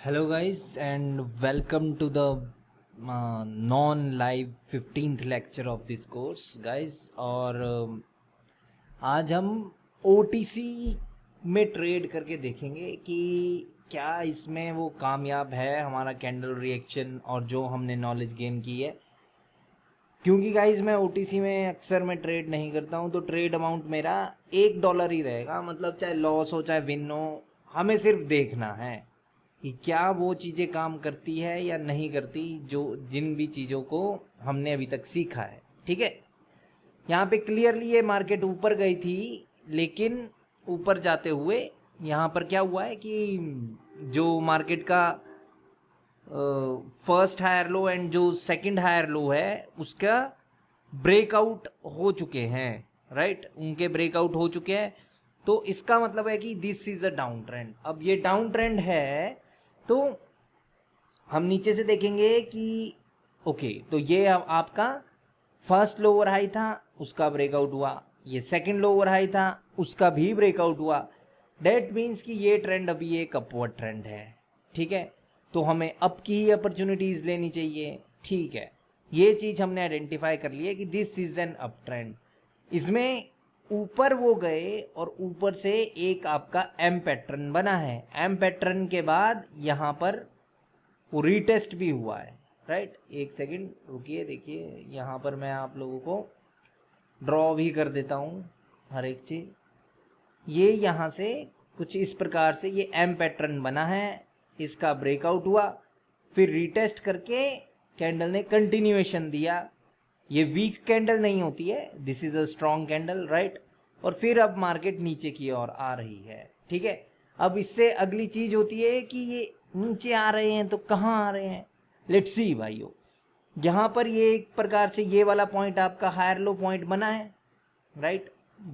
Hello guys and welcome to the non-live 15th lecture of this course guys। और आज हम OTC में trade करके देखेंगे कि क्या इसमें वो कामयाब है हमारा कैंडल रिएक्शन और जो हमने नॉलेज गेन की है। क्योंकि गाइज मैं OTC में अक्सर मैं ट्रेड नहीं करता हूँ, तो ट्रेड अमाउंट मेरा $1 ही रहेगा। मतलब चाहे लॉस हो चाहे विन हो, हमें सिर्फ देखना है कि क्या वो चीज़ें काम करती है या नहीं करती, जो जिन भी चीज़ों को हमने अभी तक सीखा है। ठीक है, यहाँ पे क्लियरली ये मार्केट ऊपर गई थी, लेकिन ऊपर जाते हुए यहाँ पर क्या हुआ है कि जो मार्केट का फर्स्ट हायर लो एंड जो सेकंड हायर लो है उसका ब्रेकआउट हो चुके हैं, राइट। उनके ब्रेकआउट हो चुके हैं, तो इसका मतलब है कि this is a down trend. अब ये डाउन ट्रेंड है तो हम नीचे से देखेंगे कि ओके, तो ये आपका फर्स्ट लोअर हाई था, उसका ब्रेकआउट हुआ। ये सेकंड लोअर हाई था, उसका भी ब्रेकआउट हुआ। डेट मीन्स कि ये ट्रेंड अभी एक अपवर्ड ट्रेंड है। ठीक है, तो हमें अप की ही अपॉर्चुनिटीज लेनी चाहिए। ठीक है, ये चीज़ हमने आइडेंटिफाई कर ली है कि this is an up trend. इसमें ऊपर वो गए और ऊपर से एक आपका एम पैटर्न बना है। एम पैटर्न के बाद यहाँ पर वो रीटेस्ट भी हुआ है, राइट। एक सेकंड रुकिए, देखिए यहाँ पर मैं आप लोगों को ड्रॉ भी कर देता हूँ हर एक चीज़। ये यहाँ से कुछ इस प्रकार से ये एम पैटर्न बना है, इसका ब्रेकआउट हुआ, फिर रीटेस्ट करके कैंडल ने कंटिन्यूएशन दिया। ये वीक कैंडल नहीं होती है, this is a strong candle, right. और फिर अब मार्केट नीचे की ओर आ रही है। ठीक है, अब इससे अगली चीज होती है कि ये नीचे आ रहे हैं तो कहाँ आ रहे हैं, लेट्स सी भाइयों। यहाँ पर ये एक प्रकार से ये वाला पॉइंट आपका हायर लो पॉइंट बना है, right.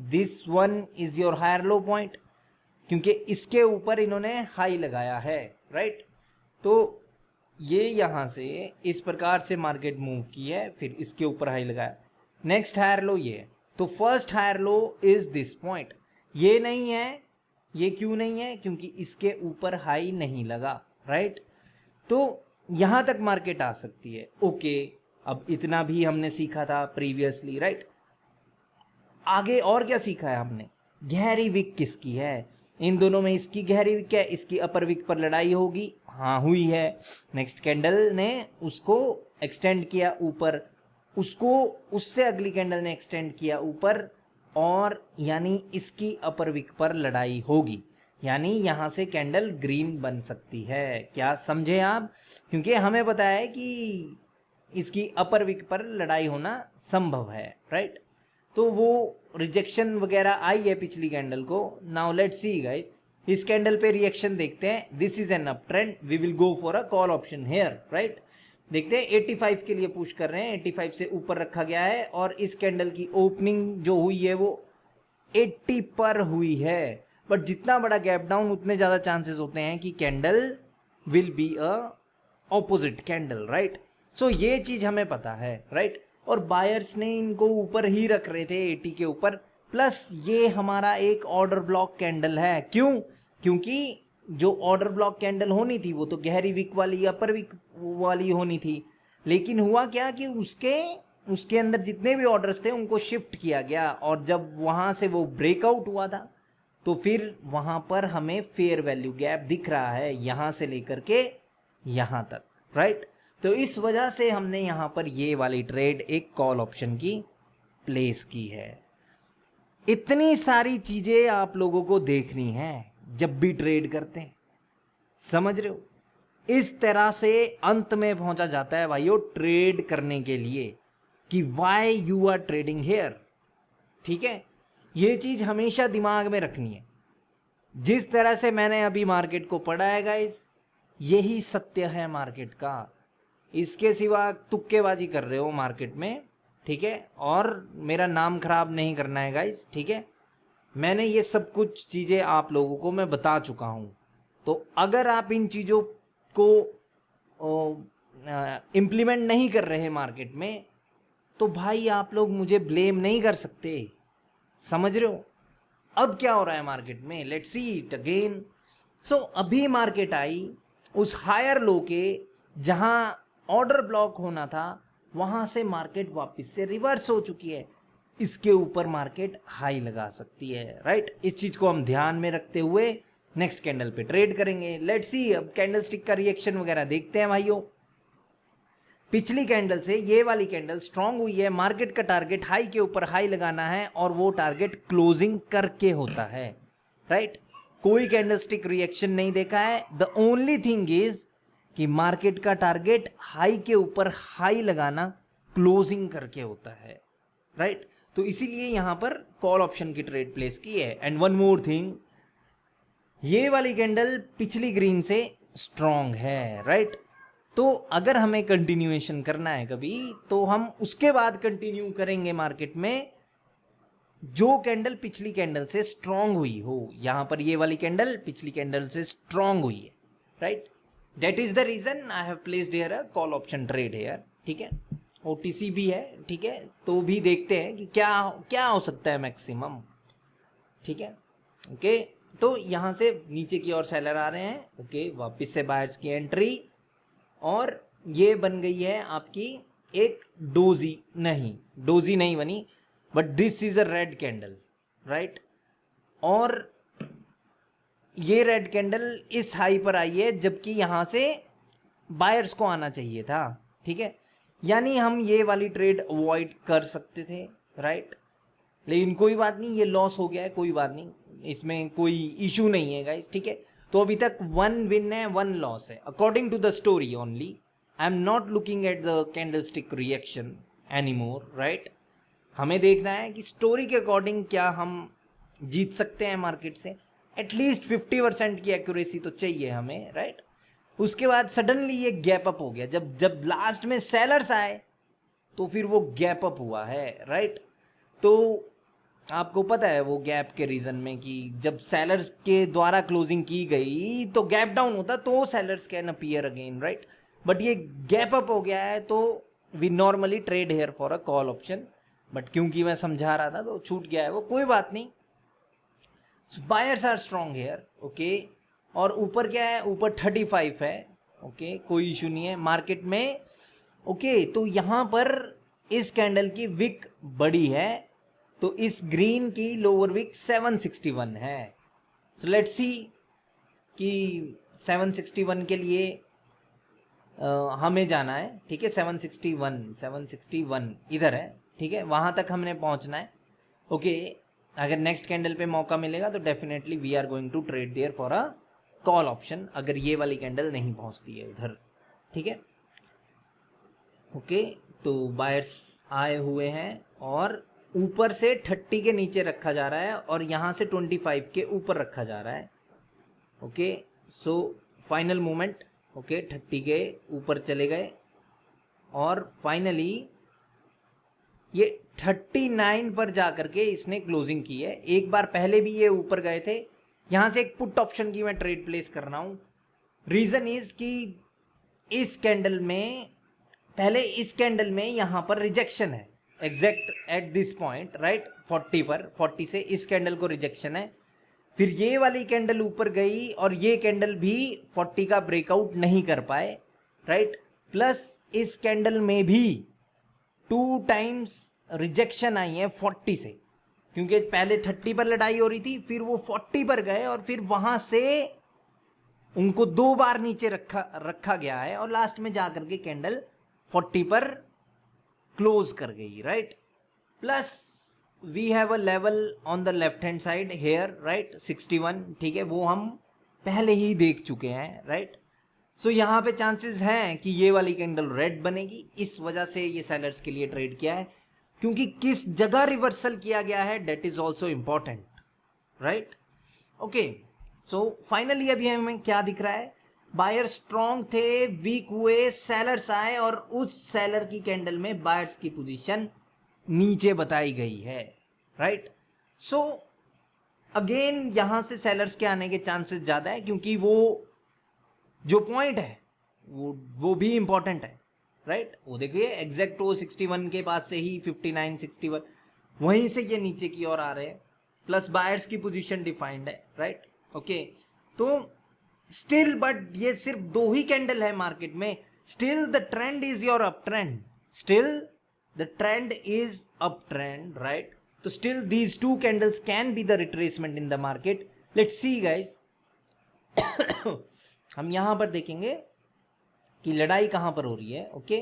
This one is your higher low point, क्योंकि इसके ऊपर इन्होंने हाई लगाया है, राइट। तो ये यहाँ से इस प्रकार से मार्केट मूव की है, फिर इसके ऊपर हाई लगाया। नेक्स्ट हायर लो ये, तो first higher low is this point. ये नहीं है, ये क्यों नहीं है? क्योंकि इसके ऊपर हाई नहीं लगा, राइट। तो यहाँ तक मार्केट आ सकती है। ओके, अब इतना भी हमने सीखा था प्रीवियसली, राइट। आगे और क्या सीखा है हमने? गहरी विक किसकी है? इन दोनों में इसकी गहरी विक है, इसकी अपर विक पर लड़ाई होगी। हाँ, हुई है। नेक्स्ट कैंडल ने उसको एक्सटेंड किया ऊपर, उसको उससे अगली कैंडल ने एक्सटेंड किया ऊपर, और यानी इसकी अपर विक पर लड़ाई होगी। यानी यहाँ से कैंडल ग्रीन बन सकती है। क्या समझे आप? क्योंकि हमें पता है कि इसकी अपर विक पर लड़ाई होना संभव है, राइट। तो वो रिजेक्शन वगैरह आई है पिछली कैंडल को। नाउ लेट्स सी गाइस, इस कैंडल पे रिएक्शन देखते हैं। This is an up trend, we will go for a call option here, right. देखते हैं 85 के लिए पुश कर रहे हैं, 85 से ऊपर रखा गया है, और इस कैंडल की ओपनिंग जो हुई है वो 80 पर हुई है। बट जितना बड़ा गैप डाउन, उतने ज्यादा चांसेस होते हैं कि candle will be a opposite candle, right. So ये चीज हमें पता है, राइट। और बायर्स ने इनको ऊपर ही रख रहे थे 80 के ऊपर। प्लस ये हमारा एक ऑर्डर ब्लॉक कैंडल है। क्यों? क्योंकि जो ऑर्डर ब्लॉक कैंडल होनी थी वो तो गहरी विक वाली, अपर विक वाली होनी थी। लेकिन हुआ क्या कि उसके अंदर जितने भी ऑर्डर्स थे उनको शिफ्ट किया गया, और जब वहां से वो ब्रेकआउट हुआ था तो फिर वहां पर हमें फेयर वैल्यू गैप दिख रहा है, यहां से लेकर के यहां तक, राइट। तो इस वजह से हमने यहां पर ये वाली ट्रेड एक कॉल ऑप्शन की प्लेस की है। इतनी सारी चीजें आप लोगों को देखनी है जब भी ट्रेड करते हैं, समझ रहे हो? इस तरह से अंत में पहुंचा जाता है भाइयों ट्रेड करने के लिए, कि why you are trading here. ठीक है, ये चीज हमेशा दिमाग में रखनी है। जिस तरह से मैंने अभी मार्केट को पढ़ा है गाइस, यही सत्य है मार्केट का। इसके सिवा तुक्केबाजी कर रहे हो मार्केट में, ठीक है, और मेरा नाम खराब नहीं करना है गाइस, ठीक है। मैंने ये सब कुछ चीज़ें आप लोगों को मैं बता चुका हूँ। तो अगर आप इन चीज़ों को इम्प्लीमेंट नहीं कर रहे मार्केट में, तो भाई आप लोग मुझे ब्लेम नहीं कर सकते, समझ रहे हो? अब क्या हो रहा है मार्केट में, लेट्स सी इट अगेन। सो अभी मार्केट आई उस हायर लो के जहां ऑर्डर ब्लॉक होना था वहां से मार्केट वापस से रिवर्स हो चुकी है, इसके ऊपर मार्केट हाई लगा सकती है, राइट। इस चीज को हम ध्यान में रखते हुए नेक्स्ट कैंडल पे ट्रेड करेंगे। लेट्स सी, अब कैंडल स्टिक का रिएक्शन वगैरह देखते हैं भाइयों। पिछली कैंडल से ये वाली कैंडल स्ट्रांग हुई है, मार्केट का टारगेट हाई के ऊपर हाई लगाना है और वो टारगेट क्लोजिंग करके होता है, राइट। कोई कैंडल स्टिक रिएक्शन नहीं देखा है। द ओनली थिंग इज कि मार्केट का टारगेट हाई के ऊपर हाई लगाना क्लोजिंग करके होता है, राइट। तो इसीलिए यहां पर कॉल ऑप्शन की ट्रेड प्लेस की है। एंड वन मोर थिंग, ये वाली कैंडल पिछली ग्रीन से स्ट्रांग है, राइट। तो अगर हमें कंटिन्यूएशन करना है कभी, तो हम उसके बाद कंटिन्यू करेंगे मार्केट में जो कैंडल पिछली कैंडल से स्ट्रांग हुई हो। यहां पर ये वाली कैंडल पिछली कैंडल से स्ट्रांग हुई है, right. That is the reason I have placed here a call option trade here, ठीक है। ओटीसी भी है, ठीक है। तो भी देखते हैं कि क्या क्या हो सकता है मैक्सिमम, ठीक है। ओके, तो यहां से नीचे की ओर सेलर आ रहे हैं, ओके। वापस से बायर्स की एंट्री, और ये बन गई है आपकी एक डोजी नहीं बनी, but this is a red candle, right. और ये रेड कैंडल इस हाई पर आई है, जबकि यहां से बायर्स को आना चाहिए था, ठीक है। यानी हम ये वाली ट्रेड अवॉइड कर सकते थे, राइट। लेकिन कोई बात नहीं, ये लॉस हो गया है, कोई बात नहीं, इसमें कोई इशू नहीं है गाइस, ठीक है। तो अभी तक 1 विन है 1 लॉस है, according to the story only. I am not looking at the candlestick reaction anymore, right. हमें देखना है कि स्टोरी के अकॉर्डिंग क्या हम जीत सकते हैं मार्केट से। एटलीस्ट 50% की एक्यूरेसी तो चाहिए हमें, राइट। उसके बाद सडनली ये गैप अप हो गया, जब लास्ट में सेलर्स आए तो फिर वो गैप अप हुआ है, राइट। तो आपको पता है वो गैप के रीजन में कि जब सेलर्स के द्वारा क्लोजिंग की गई तो गैप डाउन होता तो sellers can appear again, right. But ये गैप अप हो गया है, तो we normally trade here for a call option, but क्योंकि मैं समझा रहा था तो छूट गया है वो, कोई बात नहीं। Buyers are strong here, okay. और ऊपर क्या है, ऊपर 35 है, ओके। कोई इशू नहीं है मार्केट में, ओके। तो यहां पर इस कैंडल की विक बड़ी है, तो इस ग्रीन की लोअर विक 761 है। सो लेट्स सी कि 761 के लिए हमें जाना है, ठीक है। 761 इधर है, ठीक है। वहां तक हमने पहुंचना है, ओके। अगर नेक्स्ट कैंडल पे मौका मिलेगा तो definitely we are going to trade there for a call option, अगर ये वाली कैंडल नहीं पहुंचती है उधर, ठीक है, ओके। तो बायर्स आए हुए हैं और ऊपर से 30 के नीचे रखा जा रहा है और यहां से 25 के ऊपर रखा जा रहा है, okay. So final movement, okay. 30 के ऊपर चले गए और फाइनली ये 39 पर जाकर के इसने क्लोजिंग की है। एक बार पहले भी ये ऊपर गए थे, यहां से एक पुट ऑप्शन की मैं ट्रेड प्लेस कर रहा हूं। रीजन इज कि इस कैंडल में पहले इस कैंडल में यहां पर रिजेक्शन है exact at this point, right. 40 पर, 40 से इस कैंडल को रिजेक्शन है। फिर ये वाली कैंडल ऊपर गई और ये कैंडल भी 40 का ब्रेकआउट नहीं कर पाए, राइट। प्लस इस कैंडल में भी 2 टाइम्स रिजेक्शन आई है 40 से, क्योंकि पहले 30 पर लड़ाई हो रही थी, फिर वो 40 पर गए और फिर वहां से उनको 2 बार नीचे रखा गया है और लास्ट में जाकर के कैंडल 40 पर क्लोज कर गई, right. Plus we have a level on the left hand side here, right, 61, ठीक है। वो हम पहले ही देख चुके हैं, राइट। सो यहाँ पे चांसेस हैं कि ये वाली कैंडल रेड बनेगी, इस वजह से ये सेलर्स के लिए ट्रेड किया है। क्योंकि किस जगह रिवर्सल किया गया है that is also important, right, okay. So finally अभी हमें क्या दिख रहा है, बायर स्ट्रॉन्ग थे, वीक हुए, सेलर्स आए और उस सेलर की कैंडल में बायर्स की पोजीशन नीचे बताई गई है, राइट। सो अगेन यहां से सेलर्स के आने के चांसेस ज्यादा है, क्योंकि वो जो पॉइंट है वो भी इंपॉर्टेंट है, राइट। वो देखिए एग्जैक्ट वो 61 के पास से ही 59 61 वहीं से ये नीचे की ओर आ रहे हैं, प्लस बायर्स की पोजीशन डिफाइंड है, राइट, ओके। तो स्टिल, बट ये सिर्फ 2 ही कैंडल है मार्केट में, still the trend is your up trend, still the trend is up trend, right? तो still these 2 candles can be the retracement in the market. Let's see guys. हम यहां पर देखेंगे कि लड़ाई कहां पर हो रही है. ओके,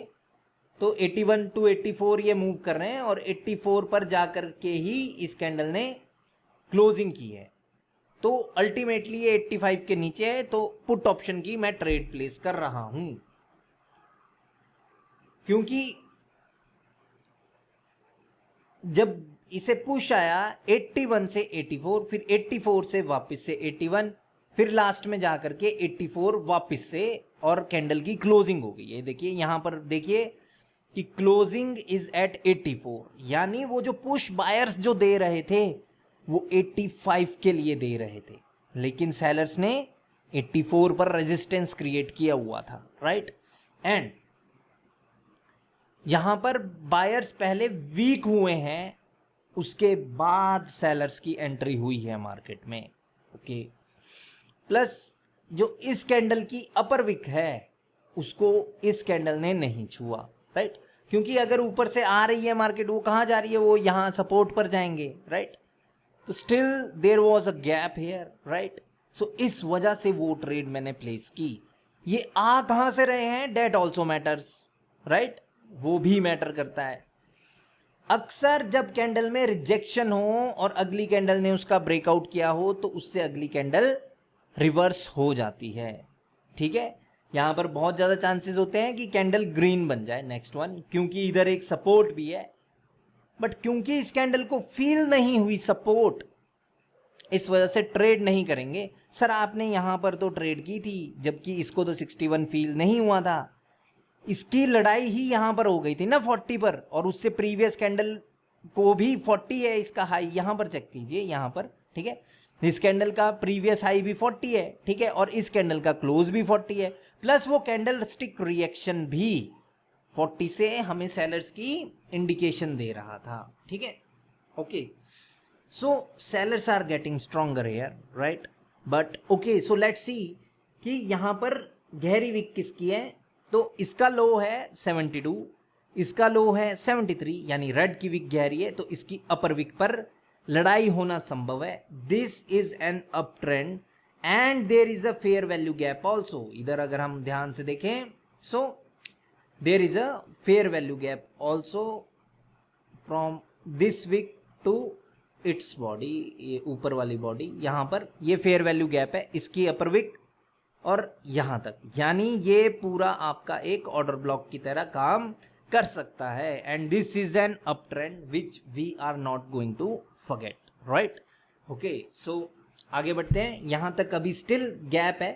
तो 81 टू 84 ये मूव कर रहे हैं और 84 पर जाकर के ही इस कैंडल ने क्लोजिंग की है. तो अल्टीमेटली ये 85 के नीचे है, तो पुट ऑप्शन की मैं ट्रेड प्लेस कर रहा हूं, क्योंकि जब इसे पुश आया 81 से 84, फिर 84 से वापस से 81, फिर लास्ट में जाकर के 84 वापस से, और कैंडल की क्लोजिंग हो गई है. देखिए यहां पर देखिए कि क्लोजिंग इज एट 84, यानी वो जो पुश बायर्स जो दे रहे थे वो 85 के लिए दे रहे थे, लेकिन सेलर्स ने 84 पर रेजिस्टेंस क्रिएट किया हुआ था, राइट? एंड यहां पर बायर्स पहले वीक हुए हैं, उसके बाद सेलर्स की एंट्री हुई है मार्केट में. ओके, प्लस जो इस कैंडल की अपर विक है उसको इस कैंडल ने नहीं छुआ, राइट? क्योंकि अगर ऊपर से आ रही है मार्केट, वो कहां जा रही है, वो यहां सपोर्ट पर जाएंगे, राइट? तो still there was a gap here, right? So इस वजह से वो ट्रेड मैंने प्लेस की. ये आ कहां से रहे हैं, डेट ऑल्सो मैटर्स, राइट? वो भी मैटर करता है. अक्सर जब कैंडल में रिजेक्शन हो और अगली कैंडल ने उसका ब्रेकआउट किया हो तो उससे अगली कैंडल रिवर्स हो जाती है. ठीक है, यहां पर बहुत ज्यादा चांसेस होते हैं कि कैंडल ग्रीन बन जाए नेक्स्ट वन, क्योंकि इधर एक सपोर्ट भी है. बट क्योंकि इस कैंडल को फील नहीं हुई सपोर्ट, इस वजह से ट्रेड नहीं करेंगे. सर आपने यहां पर तो ट्रेड की थी, जबकि इसको तो 61 फील नहीं हुआ था. इसकी लड़ाई ही यहां पर हो गई थी ना 40 पर, और उससे प्रीवियस कैंडल को भी 40 है इसका हाई. यहां पर चेक कीजिए, यहां पर, ठीक है, इस कैंडल का प्रीवियस हाई भी 40 है, ठीक है, और इस कैंडल का क्लोज भी 40 है, प्लस वो कैंडल स्टिक रिएक्शन भी 40 से हमें सेलर्स की इंडिकेशन दे रहा था. ठीक है, okay, so sellers are getting stronger here, right? But okay, so let's see कि यहां पर गहरी विक किसकी है. तो इसका लो है 72, इसका लो है 73, यानी रेड की विक गहरी है, तो इसकी अपर विक पर लड़ाई होना संभव है. This is an up trend and there is a fair value gap also. इधर अगर हम ध्यान से देखें, so there is a fair value gap also from this wick to its body. ये ऊपर वाली बॉडी, यहां पर ये फेयर वैल्यू गैप है, इसकी अपर विक और यहां तक, यानी ये पूरा आपका एक ऑर्डर ब्लॉक की तरह काम कर सकता है. And this is an up trend which we are not going to forget, right? Okay, so आगे बढ़ते हैं. यहां तक अभी स्टिल गैप है,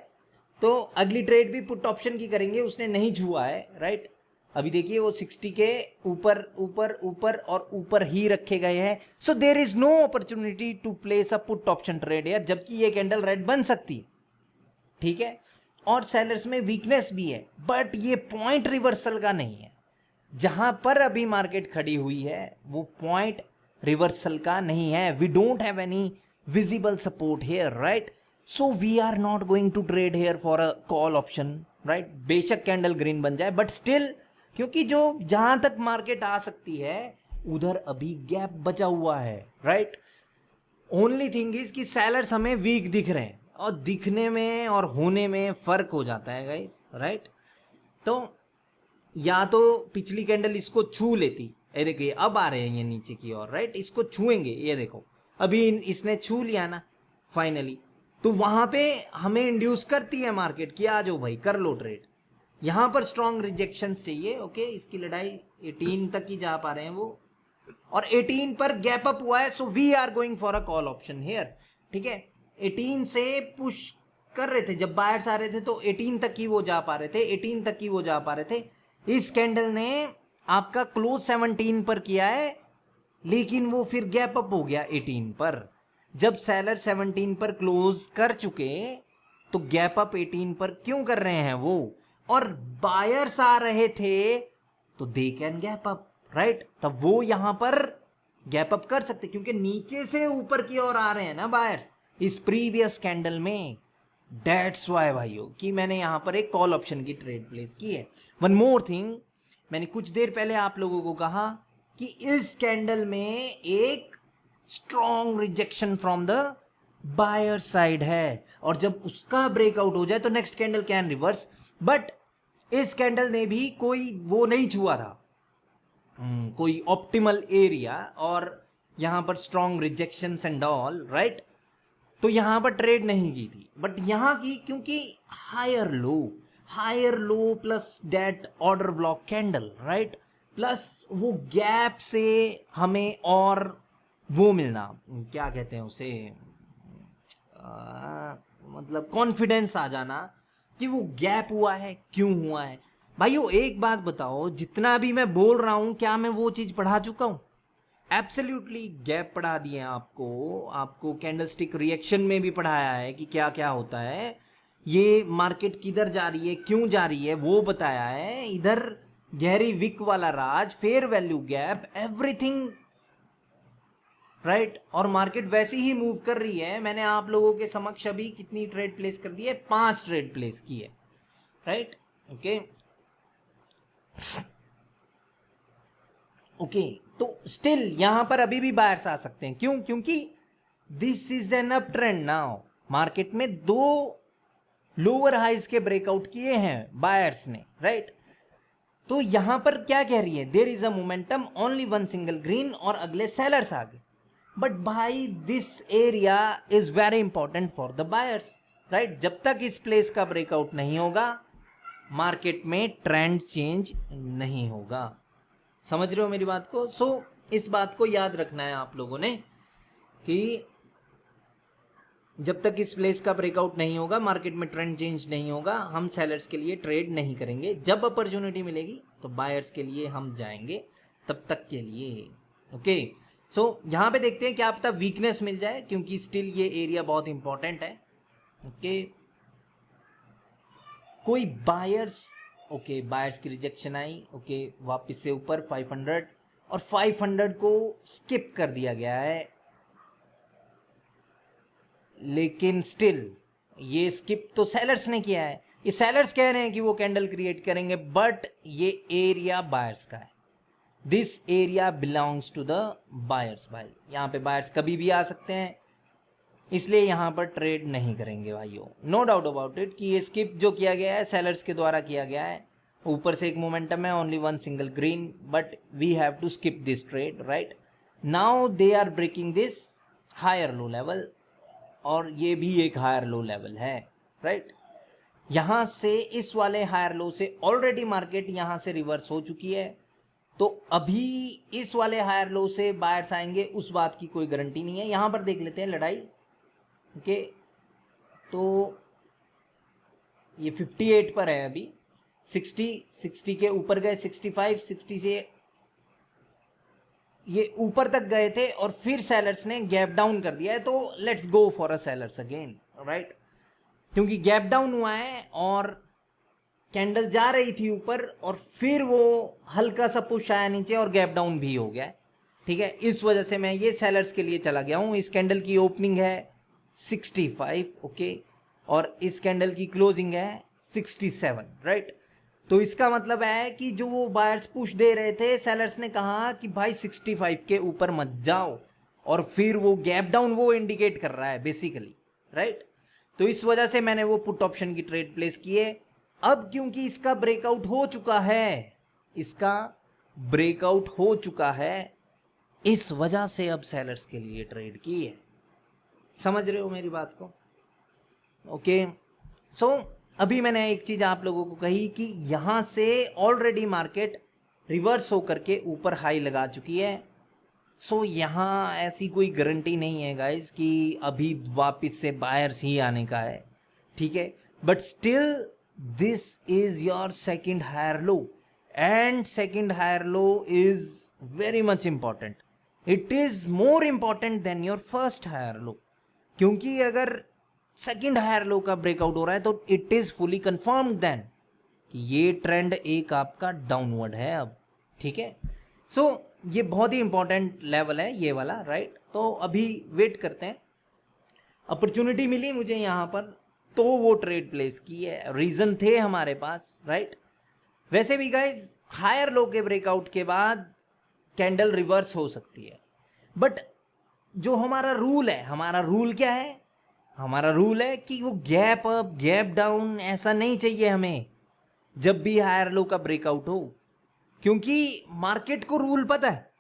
तो अगली ट्रेड भी पुट ऑप्शन की करेंगे, उसने नहीं छुआ है, राइट? अभी देखिए वो 60 के ऊपर ऊपर ऊपर और ऊपर ही रखे गए हैं. So there is no opportunity to place a put option trade यार, जबकि ये कैंडल रेड बन सकती है. ठीक है, और सेलर्स में वीकनेस भी है, बट ये पॉइंट रिवर्सल का नहीं है. जहां पर अभी मार्केट खड़ी हुई है वो पॉइंट रिवर्सल का नहीं है. We don't have any visible support here, right? So we are not going to trade here for a call option, right? बेशक कैंडल ग्रीन बन जाए, बट स्टिल, क्योंकि जो जहां तक मार्केट आ सकती है उधर अभी गैप बचा हुआ है, राइट? ओनली थिंग इज कि सेलर्स हमें वीक दिख रहे हैं, और दिखने में और होने में फर्क हो जाता है गाइस, राइट? तो या तो पिछली कैंडल इसको छू लेती, ये देखिए अब आ रहे हैं ये नीचे की ओर, राइट? इसको छुएंगे, ये देखो अभी इसने छू लिया ना फाइनली, तो वहां पे हमें इंड्यूस करती है मार्केट कि आ जाओ भाई कर लो ट्रेड. यहां पर स्ट्रॉन्ग रिजेक्शन चाहिए. ओके, इसकी लड़ाई 18 तक ही जा पा रहे हैं वो, और 18 पर गैप अप हुआ है, so we are going for a call option here. ठीक है, 18 से पुश कर रहे थे, जब बायर्स आ रहे थे तो 18 तक ही वो जा पा रहे थे, 18 तक ही वो जा पा रहे थे. इस कैंडल ने आपका क्लोज 17 पर किया है, लेकिन वो फिर गैप अप हो गया 18 पर. जब सेलर 17 पर क्लोज कर चुके तो गैप अप 18 पर क्यों कर रहे हैं वो, और बायर्स आ रहे थे तो they can gap up, right? तब वो यहां पर गैप अप कर सकते, क्योंकि नीचे से ऊपर की ओर आ रहे हैं ना बायर्स इस प्रीवियस कैंडल में. दैट्स वाई भाइयों कि मैंने यहाँ पर एक कॉल ऑप्शन की ट्रेड प्लेस की है। वन मोर थिंग, मैंने कुछ देर पहले आप लोगों को कहा कि इस कैंडल में एक strong rejection from the buyer side है, और जब उसका ब्रेकआउट हो जाए तो next candle can reverse. But इस कैंडल ने भी कोई वो नहीं छुआ था, कोई ऑप्टिमल एरिया, और यहां पर strong rejection and all, right. तो यहां पर ट्रेड नहीं की थी, बट यहां की क्योंकि higher low plus that order block candle, right, plus वो गैप से हमें और वो मिलना, क्या कहते हैं उसे, मतलब कॉन्फिडेंस आ जाना कि वो गैप हुआ है, क्यों हुआ है। भाइयों एक बात बताओ, जितना भी मैं बोल रहा हूं क्या मैं वो चीज पढ़ा चुका हूं? एब्सोल्युटली गैप पढ़ा दिए आपको कैंडलस्टिक रिएक्शन में भी पढ़ाया है कि क्या क्या होता है, ये मार्केट किधर जा रही है, क्यों जा रही है, वो बताया है। इधर गहरी विक वाला राज, fair value gap, everything, right. और मार्केट वैसी ही मूव कर रही है। मैंने आप लोगों के समक्ष अभी कितनी ट्रेड प्लेस कर दी है? 5 ट्रेड प्लेस की है, राइट। ओके, तो स्टिल यहां पर अभी भी बायर्स आ सकते हैं। क्यों? क्योंकि this is an up trend now. Market में 2 लोअर हाइज के ब्रेकआउट किए हैं बायर्स ने, राइट। तो यहां पर क्या कह रही है? There is a momentum, only one single green, और अगले सेलर्स आ गए। बट भाई this area is very important for the buyers, right. जब तक इस प्लेस का ब्रेकआउट नहीं होगा मार्केट में ट्रेंड चेंज नहीं होगा। समझ रहे हो मेरी बात को? सो इस बात को याद रखना है आप लोगों ने कि जब तक इस प्लेस का ब्रेकआउट नहीं होगा, मार्केट में ट्रेंड चेंज नहीं होगा, हम सेलर्स के लिए ट्रेड नहीं करेंगे। जब अपॉर्चुनिटी मिलेगी तो बायर्स के लिए हम जाएंगे, तब तक के लिए। ओके, सो यहां पे देखते हैं क्या पता वीकनेस मिल जाए, क्योंकि स्टिल ये एरिया बहुत इंपॉर्टेंट है। ओके, कोई बायर्स, ओके बायर्स की रिजेक्शन आई, ओके वापस से ऊपर 500, और 500 को स्किप कर दिया गया है। लेकिन स्टिल ये स्किप तो सेलर्स ने किया है। ये सेलर्स कह रहे हैं कि वो कैंडल क्रिएट करेंगे, बट ये एरिया बायर्स का है। This area belongs to the buyers. भाई यहाँ पे बायर्स कभी भी आ सकते हैं, इसलिए यहाँ पर ट्रेड नहीं करेंगे भाइयों। नो डाउट अबाउट इट कि ये स्किप जो किया गया है सेलर्स के द्वारा किया गया है। ऊपर से एक मोमेंटम है, only one single green, but we have to skip this trade, right. Now they are breaking this higher low level, और ये भी एक हायर लो लेवल है, राइट। यहां से इस वाले हायर लो से ऑलरेडी मार्केट यहां से रिवर्स हो चुकी है, तो अभी इस वाले हायर लो से बायर्स आएंगे उस बात की कोई गारंटी नहीं है। यहां पर देख लेते हैं लड़ाई। ओके, तो ये 58 पर है अभी, 60 के ऊपर गए, 65, 60 से ये ऊपर तक गए थे, और फिर सेलर्स ने गैप डाउन कर दिया है। तो let's go for a sellers again, right, क्योंकि गैप डाउन हुआ है और कैंडल जा रही थी ऊपर, और फिर वो हल्का सा पुश आया नीचे और गैप डाउन भी हो गया, ठीक है। इस वजह से मैं ये सेलर्स के लिए चला गया हूं। इस कैंडल की ओपनिंग है 65, ओके, और इस कैंडल की क्लोजिंग है 67, राइट। तो इसका मतलब है कि जो वो बायर्स पुश दे रहे थे, सेलर्स ने कहा कि भाई 65 के ऊपर मत जाओ, और फिर वो गैप डाउन वो इंडिकेट कर रहा है बेसिकली, राइट। तो इस वजह से मैंने वो पुट ऑप्शन की ट्रेड प्लेस की है। अब क्योंकि इसका ब्रेकआउट हो चुका है, इस वजह से अब सेलर्स के लिए ट्रेड की है। समझ रहे हो मेरी बात को? ओके, सो अभी मैंने एक चीज आप लोगों को कही कि यहां से ऑलरेडी मार्केट रिवर्स होकर के ऊपर हाई लगा चुकी है। सो यहां ऐसी कोई गारंटी नहीं है गाइस कि अभी वापस से बायर्स ही आने का है, ठीक है। But still this is your second higher low, and second higher low is very much important. It is more important than your first higher low, क्योंकि अगर सेकंड हायर लो का ब्रेकआउट हो रहा है तो it is fully confirmed then कि ये trend एक आपका डाउनवर्ड है अब, ठीक है। सो ये बहुत ही इंपॉर्टेंट लेवल है ये वाला, राइट। तो अभी वेट करते हैं, अपॉर्चुनिटी मिली मुझे यहाँ पर तो वो ट्रेड प्लेस की है, रीजन थे हमारे पास, राइट। वैसे भी गाइज हायर लो के ब्रेकआउट के बाद कैंडल रिवर्स हो सकती है, बट जो हमारा रूल है, हमारा रूल क्या है, हमारा रूल है कि वो गैप अप गैप डाउन ऐसा नहीं चाहिए हमें जब भी हायर लो का ब्रेकआउट हो, क्योंकि मार्केट को रूल पता है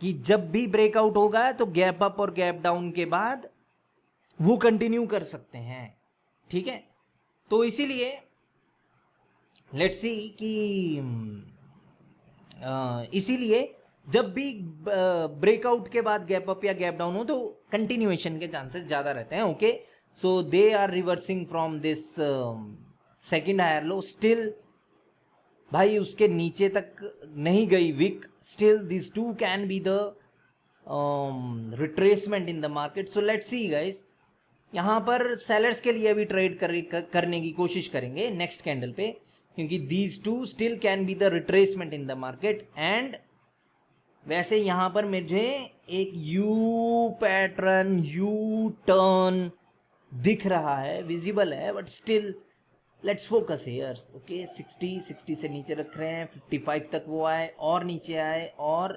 कि जब भी ब्रेकआउट होगा तो गैप अप और गैप डाउन के बाद वो कंटिन्यू कर सकते हैं, ठीक है। तो इसीलिए लेट्स सी कि इसीलिए जब भी ब्रेकआउट के बाद गैप अप या गैप डाउन हो तो कंटिन्यूएशन के चांसेस ज़्यादा रहते हैं, okay. So they are reversing from this second higher low, still भाई उसके नीचे तक नहीं गई wick, still this too can be the retracement in the market. So let's see guys, यहाँ पर सेलर्स के लिए भी ट्रेड करने की कोशिश करेंगे नेक्स्ट कैंडल पे, क्योंकि these two still can be the retracement in the market. And वैसे यहाँ पर मुझे एक यू पैटर्न, यू टर्न दिख रहा है, विजिबल है, but still let's focus here, okay. 60 से नीचे रख रहे हैं, 55 तक वो आए और नीचे आए और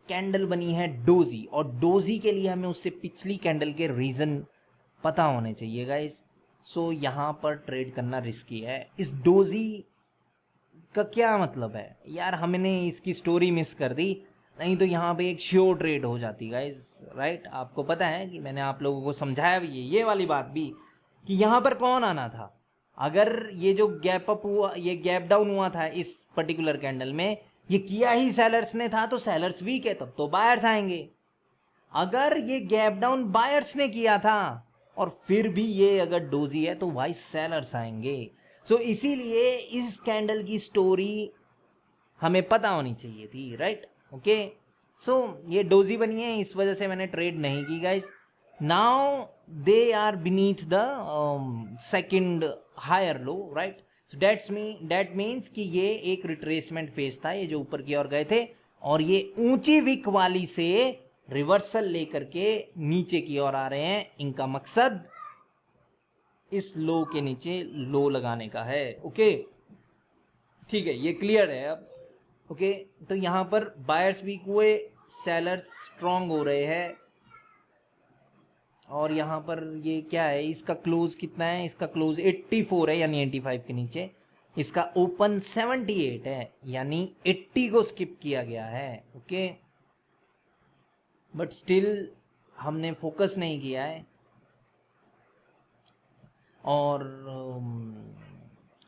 कैंडल बनी है डोजी, और डोजी के लिए हमें उससे पिछली कैंडल के रीजन पता होने चाहिए गाइस। सो यहाँ पर ट्रेड करना रिस्की है। इस डोजी का क्या मतलब है यार, हमने इसकी स्टोरी मिस कर दी, नहीं तो यहाँ पे एक श्योर ट्रेड हो जाती गाइस, राइट। आपको पता है कि मैंने आप लोगों को समझाया भी है ये वाली बात भी कि यहाँ पर कौन आना था। अगर ये जो गैप अप हुआ, ये गैप डाउन हुआ था इस पर्टिकुलर कैंडल में, ये किया ही सेलर्स ने था, तो सेलर्स वीक है तब तो बायर्स आएंगे। अगर ये गैप डाउन बायर्स ने किया था और फिर भी ये अगर डोजी है तो भाई सेलर्स आएंगे। सो इसीलिए इस कैंडल की स्टोरी हमें पता होनी चाहिए थी, राइट, ओके। सो ये डोजी बनी है, इस वजह से मैंने ट्रेड नहीं की guys. Now they are beneath the second higher low, right. So that means कि ये एक रिट्रेसमेंट फेज था, ये जो ऊपर की ओर गए थे, और ये ऊंची विक वाली से रिवर्सल लेकर के नीचे की ओर आ रहे हैं। इनका मकसद इस लो के नीचे लो लगाने का है, ओके, ठीक है, ये क्लियर है अब, ओके। तो यहाँ पर बायर्स वीक हुए, सेलर्स स्ट्रांग हो रहे हैं, और यहाँ पर ये क्या है, इसका क्लोज कितना है, इसका क्लोज 84 है यानी 85 के नीचे, इसका ओपन 78 है यानी 80 को स्किप किया गया है, ओके। बट स्टिल हमने फोकस नहीं किया है, और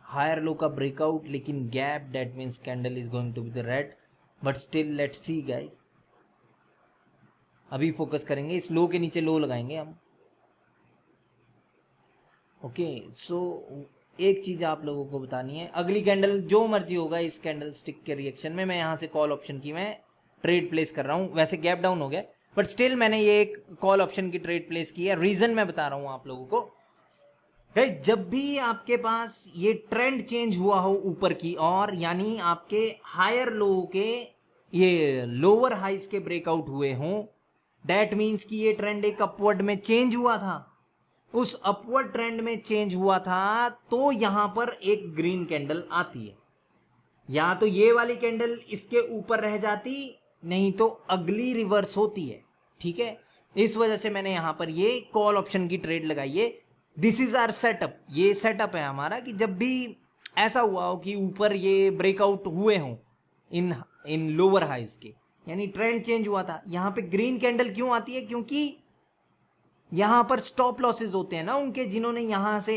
हायर लो का ब्रेकआउट, लेकिन gap, that means candle is going to be the red, but still let's see guys. अभी फोकस करेंगे, इस लो के नीचे लो लगाएंगे हम, ओके। सो एक चीज़ आप लोगों को बतानी है, अगली कैंडल जो मर्जी होगा इस कैंडल स्टिक के रिएक्शन में, मैं यहाँ से कॉल ऑप्शन की मैं ट्रेड प्लेस कर रहा हूँ। वैसे गैप डाउन हो गया, बट स्टिल मैंने ये एक कॉल ऑप्शन की ट्रेड प्लेस की है। रीज़न मैं बता रहा हूँ आप लोगों को गाइस, जब भी आपके पास ये ट्रेंड चेंज हुआ हो ऊपर की ओर, यानी आपके हायर लो के ये लोअर हाइज के ब्रेकआउट हुए हों, दैट मीन्स कि ये ट्रेंड एक अपवर्ड में चेंज हुआ था, उस अपवर्ड ट्रेंड में चेंज हुआ था, तो यहां पर एक ग्रीन कैंडल आती है। या तो ये वाली कैंडल इसके ऊपर रह जाती, नहीं तो अगली रिवर्स होती है, ठीक है। इस वजह से मैंने यहां पर ये कॉल ऑप्शन की ट्रेड लगाई है। दिस इज आवर सेटअप, ये सेटअप है हमारा कि जब भी ऐसा हुआ हो कि ऊपर ये ब्रेकआउट हुए हों इन लोअर हाइज के, यानी ट्रेंड चेंज हुआ था, यहां पे ग्रीन कैंडल क्यों आती है, क्योंकि यहां पर स्टॉप लॉसेस होते हैं ना उनके, जिन्होंने यहां से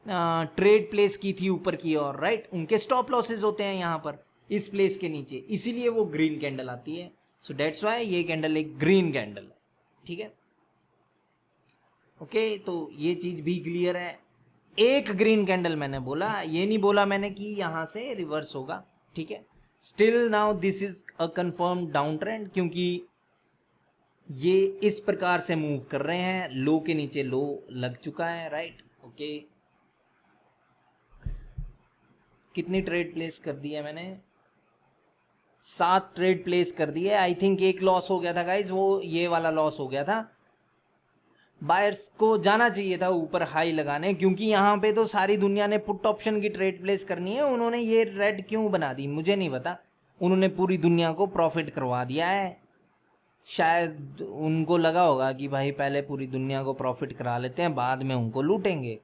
ट्रेड प्लेस की थी ऊपर की ओर, राइट, उनके स्टॉप लॉसेस होते हैं यहां पर इस प्लेस के नीचे, इसीलिए वो ग्रीन कैंडल आती है। सो दैट्स व्हाई ये कैंडल एक ग्रीन कैंडल है, ठीक है, ओके। तो ये चीज भी क्लियर है। एक ग्रीन कैंडल मैंने बोला, ये नहीं बोला मैंने कि यहां से रिवर्स होगा, ठीक है। Still now this is a confirm down trend, क्योंकि ये इस प्रकार से मूव कर रहे हैं, लो के नीचे लो लग चुका है, राइट, ओके। कितनी ट्रेड प्लेस कर दी है मैंने, 7 ट्रेड प्लेस कर दी है। आई थिंक एक लॉस हो गया था गाइज, वो ये वाला लॉस हो गया था, बायर्स को जाना चाहिए था ऊपर हाई लगाने, क्योंकि यहाँ पे तो सारी दुनिया ने पुट ऑप्शन की ट्रेड प्लेस करनी है। उन्होंने ये रेड क्यों बना दी मुझे नहीं पता, उन्होंने पूरी दुनिया को प्रॉफिट करवा दिया है। शायद उनको लगा होगा कि भाई पहले पूरी दुनिया को प्रॉफिट करा लेते हैं, बाद में उनको लूटेंगे।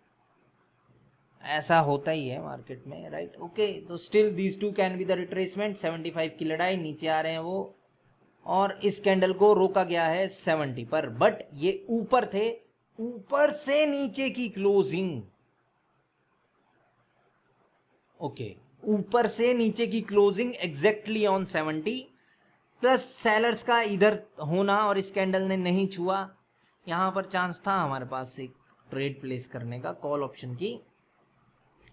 ऐसा होता ही है मार्केट में, राइट। ओके, तो still these two can be the retracement. 75 की लड़ाई, नीचे आ रहे हैं वो, और इस कैंडल को रोका गया है 70 पर, बट ये ऊपर थे, ऊपर से नीचे की क्लोजिंग। ओके, ऊपर से नीचे की closing exactly on 70, plus sellers का इधर होना और इस कैंडल ने नहीं छुआ। यहां पर चांस था हमारे पास एक ट्रेड प्लेस करने का कॉल ऑप्शन की,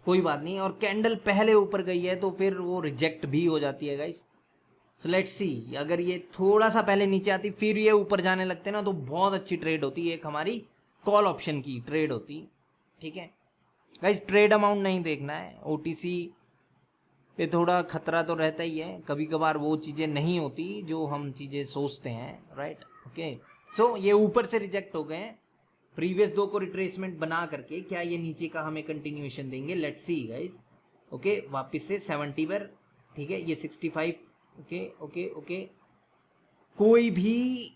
कोई बात नहीं। और कैंडल पहले ऊपर गई है तो फिर वो रिजेक्ट भी हो जाती है गाइस। सो लेट्स सी, अगर ये थोड़ा सा पहले नीचे आती फिर ये ऊपर जाने लगते ना तो बहुत अच्छी ट्रेड होती है, एक हमारी कॉल ऑप्शन की ट्रेड होती। ठीक है गाइस, ट्रेड अमाउंट नहीं देखना है, ओटीसी पे थोड़ा खतरा तो रहता ही है, कभी कभार वो चीज़ें नहीं होती जो हम चीज़ें सोचते हैं, राइट। ओके, सो ये ऊपर से रिजेक्ट हो गए हैं, प्रीवियस दो को रिट्रेसमेंट बना करके क्या ये नीचे का हमें कंटिन्यूएशन देंगे, लेट्स सी गाइस। ओके, वापस से 70 पर, ठीक है, ये 65। ओके ओके ओके, कोई भी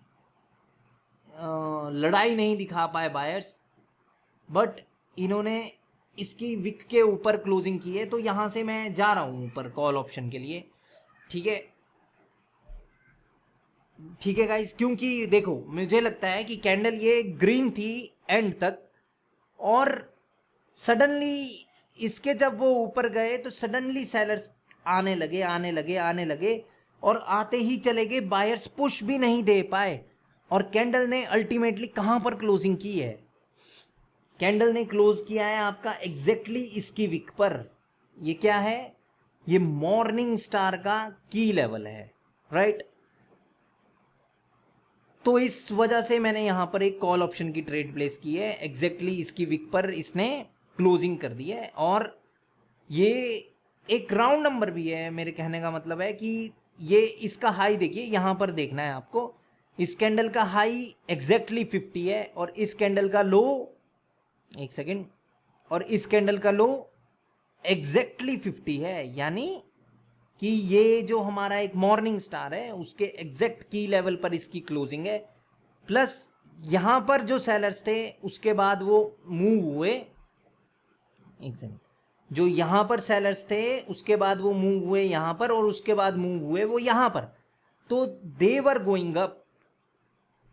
लड़ाई नहीं दिखा पाए बायर्स, बट इन्होंने इसकी विक के ऊपर क्लोजिंग की है, तो यहां से मैं जा रहा हूं ऊपर कॉल ऑप्शन के लिए। ठीक है, ठीक है गाइस, क्योंकि देखो मुझे लगता है कि कैंडल ये ग्रीन थी एंड तक, और सडनली इसके जब वो ऊपर गए तो सडनली सेलर्स आने लगे आने लगे आने लगे, और आते ही चले गए, बायर्स पुश भी नहीं दे पाए। और कैंडल ने अल्टीमेटली कहां पर क्लोजिंग की है, कैंडल ने क्लोज किया है आपका एग्जैक्टली इसकी विक पर। ये क्या है, ये मॉर्निंग स्टार का की लेवल है, राइट। तो इस वजह से मैंने यहां पर एक कॉल ऑप्शन की ट्रेड प्लेस की है, एग्जैक्टली इसकी विक पर इसने क्लोजिंग कर दी है। और ये एक राउंड नंबर भी है, मेरे कहने का मतलब है कि ये इसका हाई देखिए, यहां पर देखना है आपको, इस कैंडल का हाई एग्जैक्टली 50 है, और इस कैंडल का लो, एक सेकेंड, और इस कैंडल का लो एग्जैक्टली 50 है, यानी कि ये जो हमारा एक मॉर्निंग स्टार है उसके एग्जैक्ट की लेवल पर इसकी क्लोजिंग है। प्लस यहां पर जो सेलर्स थे उसके बाद वो मूव हुए, एक सेकेंड, जो यहां पर सेलर्स थे उसके बाद वो मूव हुए यहां पर, और उसके बाद मूव हुए वो यहां पर, तो दे वर गोइंग अप,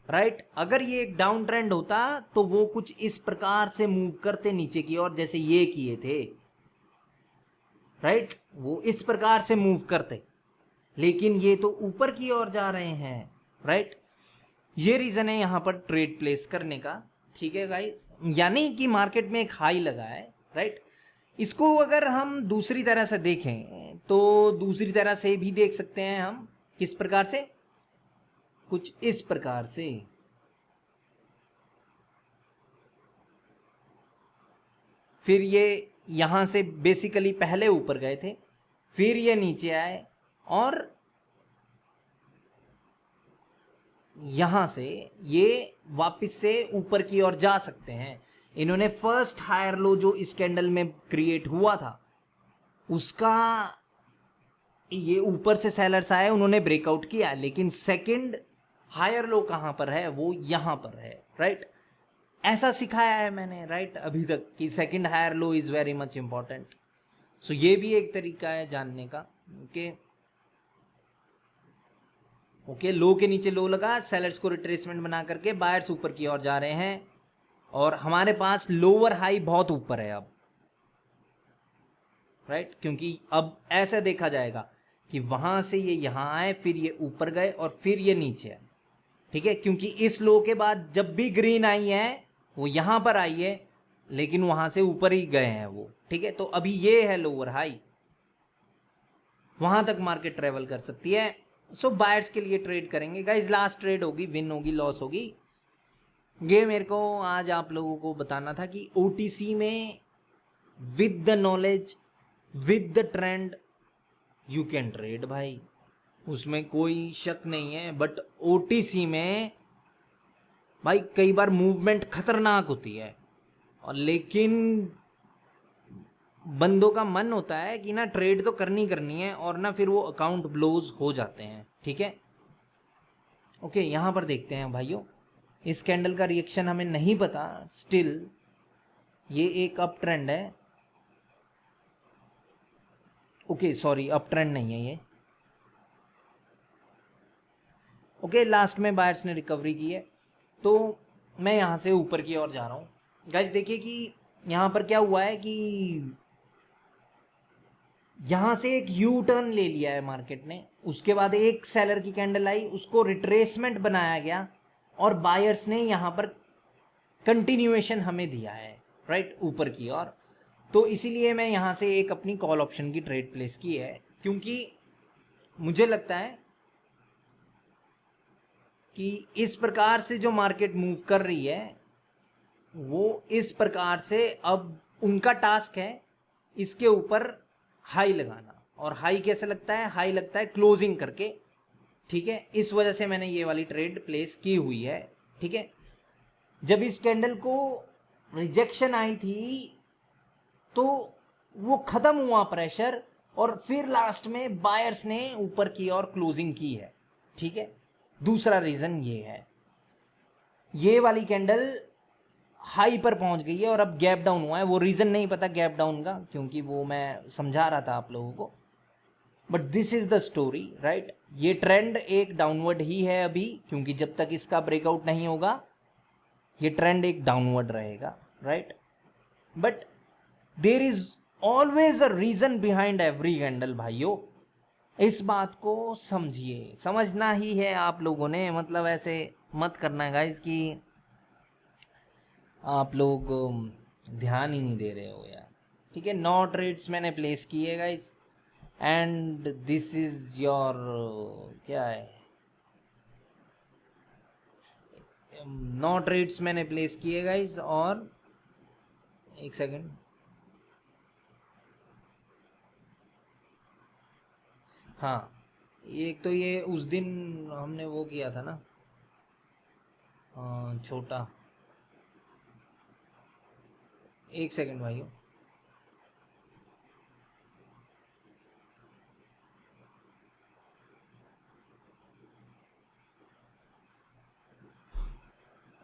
राइट। अगर ये एक डाउन ट्रेंड होता तो वो कुछ इस प्रकार से मूव करते नीचे की ओर, जैसे ये किए थे, राइट, वो इस प्रकार से मूव करते, लेकिन ये तो ऊपर की ओर जा रहे हैं, राइट। ये रीजन है यहां पर ट्रेड प्लेस करने का, ठीक है गाइस, यानी कि मार्केट में एक हाई लगा है, राइट। इसको अगर हम दूसरी तरह से देखें तो दूसरी तरह से भी देख सकते हैं हम, किस प्रकार से, कुछ इस प्रकार से, फिर ये यहां से बेसिकली पहले ऊपर गए थे, फिर ये नीचे आए, और यहां से ये वापस से ऊपर की ओर जा सकते हैं। इन्होंने फर्स्ट हायर लो जो इस कैंडल में क्रिएट हुआ था उसका, ये ऊपर से सेलर्स आए, उन्होंने ब्रेकआउट किया, लेकिन सेकंड हायर लो कहां पर है, वो यहां पर है, राइट। ऐसा सिखाया है मैंने, राइट, अभी तक कि second higher low is very much important. So ये भी एक तरीका है जानने का। ओके ओके, लो के नीचे लो लगा, सेलर्स को रिट्रेसमेंट बना करके बायर्स ऊपर की ओर जा रहे हैं, और हमारे पास लोअर हाई बहुत ऊपर है अब, राइट, क्योंकि अब ऐसा देखा जाएगा कि वहां से ये यहां आए, फिर ये ऊपर गए, और फिर ये नीचे आए, ठीक है, क्योंकि इस लो के बाद जब भी ग्रीन आई है वो यहां पर आई है, लेकिन वहां से ऊपर ही गए हैं वो, ठीक है। तो अभी ये है लोअर हाई, वहां तक मार्केट ट्रेवल कर सकती है। सो बायर्स के लिए ट्रेड करेंगे गाइस, लास्ट ट्रेड होगी, विन होगी लॉस होगी, ये मेरे को आज आप लोगों को बताना था कि ओटीसी में with the knowledge, with the trend, you can trade भाई, उसमें कोई शक नहीं है। बट ओटीसी में भाई कई बार मूवमेंट खतरनाक होती है, और लेकिन बंदों का मन होता है कि ना ट्रेड तो करनी है, और ना फिर वो अकाउंट ब्लोज हो जाते हैं। ठीक है, ओके, यहाँ पर देखते हैं भाइयों, इस कैंडल का रिएक्शन हमें नहीं पता, स्टिल ये एक अप ट्रेंड है। ओके सॉरी, अप ट्रेंड नहीं है ये। ओके, लास्ट में बायर्स ने रिकवरी की है, तो मैं यहाँ से ऊपर की ओर जा रहा हूँ। गाइस देखिए कि यहाँ पर क्या हुआ है कि यहाँ से एक यू टर्न ले लिया है मार्केट ने, उसके बाद एक सेलर की कैंडल आई, उसको रिट्रेसमेंट बनाया गया, और बायर्स ने यहाँ पर कंटिन्यूएशन हमें दिया है, राइट, ऊपर की ओर। तो इसीलिए मैं यहाँ से एक अपनी कॉल ऑप्शन की ट्रेड प्लेस की है, क्योंकि मुझे लगता है कि इस प्रकार से जो मार्केट मूव कर रही है वो इस प्रकार से अब उनका टास्क है इसके ऊपर हाई लगाना। और हाई कैसे लगता है? हाई लगता है क्लोजिंग करके। ठीक है, इस वजह से मैंने ये वाली ट्रेड प्लेस की हुई है। ठीक है, जब इस कैंडल को रिजेक्शन आई थी तो वो खत्म हुआ प्रेशर, और फिर लास्ट में बायर्स ने ऊपर की और क्लोजिंग की है। ठीक है, दूसरा रीजन ये है, ये वाली कैंडल हाई पर पहुंच गई है और अब गैप डाउन हुआ है। वो रीजन नहीं पता गैप डाउन का, क्योंकि वो मैं समझा रहा था आप लोगों को, but this is the story, right. ये ट्रेंड एक डाउनवर्ड ही है अभी, क्योंकि जब तक इसका ब्रेकआउट नहीं होगा ये ट्रेंड एक डाउनवर्ड रहेगा, right. But there is always a reason behind every candle भाइयों, इस बात को समझिए, समझना ही है आप लोगों ने। मतलब ऐसे मत करना गाइस कि आप लोग ध्यान ही नहीं दे रहे हो यार। ठीक है, 9 ट्रेड्स मैंने प्लेस किए guys, and this is your क्या है, 9 ट्रेड्स मैंने प्लेस किए गाइस। और एक सेकेंड, हाँ, एक तो ये उस दिन हमने वो किया था ना, छोटा, एक सेकेंड भाइयों,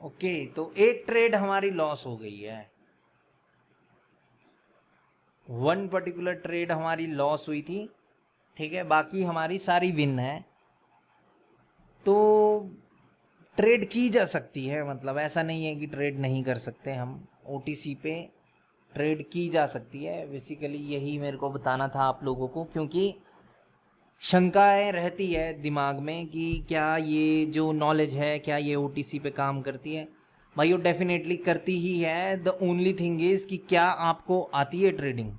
ओके, तो एक ट्रेड हमारी लॉस हो गई है, वन पर्टिकुलर ट्रेड हमारी लॉस हुई थी। ठीक है, बाकी हमारी सारी विन है। तो ट्रेड की जा सकती है, मतलब ऐसा नहीं है कि ट्रेड नहीं कर सकते हम। ओटीसी पे ट्रेड की जा सकती है, बेसिकली यही मेरे को बताना था आप लोगों को, क्योंकि शंकाएं रहती है दिमाग में कि क्या ये जो नॉलेज है क्या ये ओटीसी पे काम करती है। भाई वो डेफिनेटली करती ही है। द ओनली थिंग इज़ कि क्या आपको आती है ट्रेडिंग,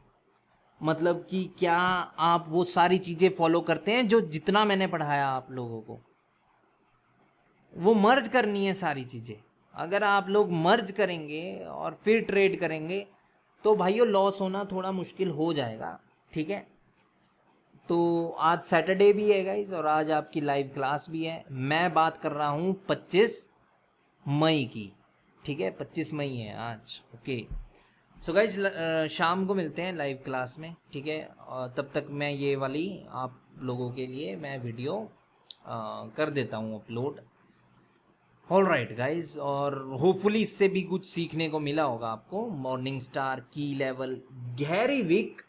मतलब कि क्या आप वो सारी चीज़ें फॉलो करते हैं जो जितना मैंने पढ़ाया आप लोगों को, वो मर्ज करनी है सारी चीज़ें। अगर आप लोग मर्ज करेंगे और फिर ट्रेड करेंगे तो भाइयों लॉस होना थोड़ा मुश्किल हो जाएगा। ठीक है, तो आज सैटरडे भी है गाइस, और आज आपकी लाइव क्लास भी है। मैं बात कर रहा हूँ 25 मई की। ठीक है, 25 मई है आज। ओके, सो गाइस शाम को मिलते हैं लाइव क्लास में। ठीक है, और तब तक मैं ये वाली आप लोगों के लिए मैं वीडियो कर देता हूँ अपलोड। ऑल राइट गाइज, और होपफुली इससे भी कुछ सीखने को मिला होगा आपको। मॉर्निंग स्टार की लेवल गहरी विक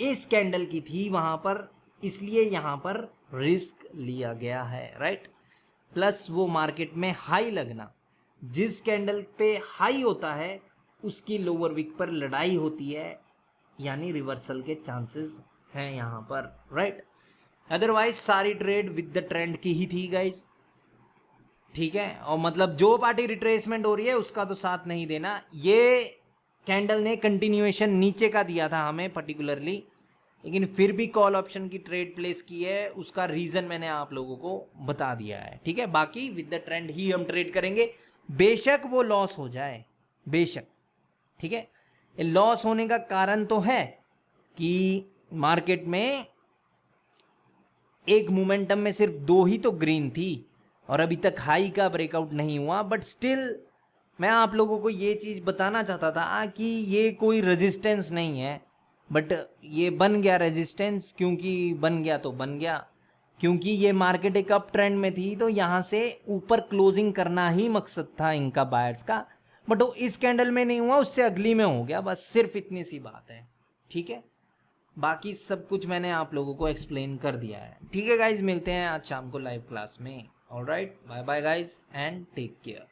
इस कैंडल की थी वहां पर, इसलिए यहां पर रिस्क लिया गया है, राइट। प्लस वो मार्केट में हाई लगना, जिस कैंडल पे हाई होता है उसकी लोअर विक पर लड़ाई होती है, यानी रिवर्सल के चांसेस हैं यहां पर, राइट। अदरवाइज सारी ट्रेड विद द ट्रेंड की ही थी गाइज। ठीक है, और मतलब जो पार्टी रिट्रेसमेंट हो रही है उसका तो साथ नहीं देना। ये कैंडल ने कंटिन्यूएशन नीचे का दिया था हमें पर्टिकुलरली, लेकिन फिर भी कॉल ऑप्शन की ट्रेड प्लेस की है, उसका रीजन मैंने आप लोगों को बता दिया है। ठीक है, बाकी विद द ट्रेंड ही हम ट्रेड करेंगे, बेशक वो लॉस हो जाए, बेशक। ठीक है, लॉस होने का कारण तो है कि मार्केट में एक मोमेंटम में सिर्फ 2 ही तो ग्रीन थी, और अभी तक हाई का ब्रेकआउट नहीं हुआ, बट स्टिल मैं आप लोगों को ये चीज़ बताना चाहता था कि ये कोई रेजिस्टेंस नहीं है, बट ये बन गया रेजिस्टेंस। क्योंकि बन गया तो बन गया, क्योंकि ये मार्केट एक अप ट्रेंड में थी, तो यहाँ से ऊपर क्लोजिंग करना ही मकसद था इनका बायर्स का, बट वो इस कैंडल में नहीं हुआ, उससे अगली में हो गया। बस सिर्फ इतनी सी बात है, ठीक है। बाकी सब कुछ मैंने आप लोगों को एक्सप्लेन कर दिया है, ठीक है गाइज। मिलते हैं आज शाम को लाइव क्लास में। Alright, bye bye guys and take care.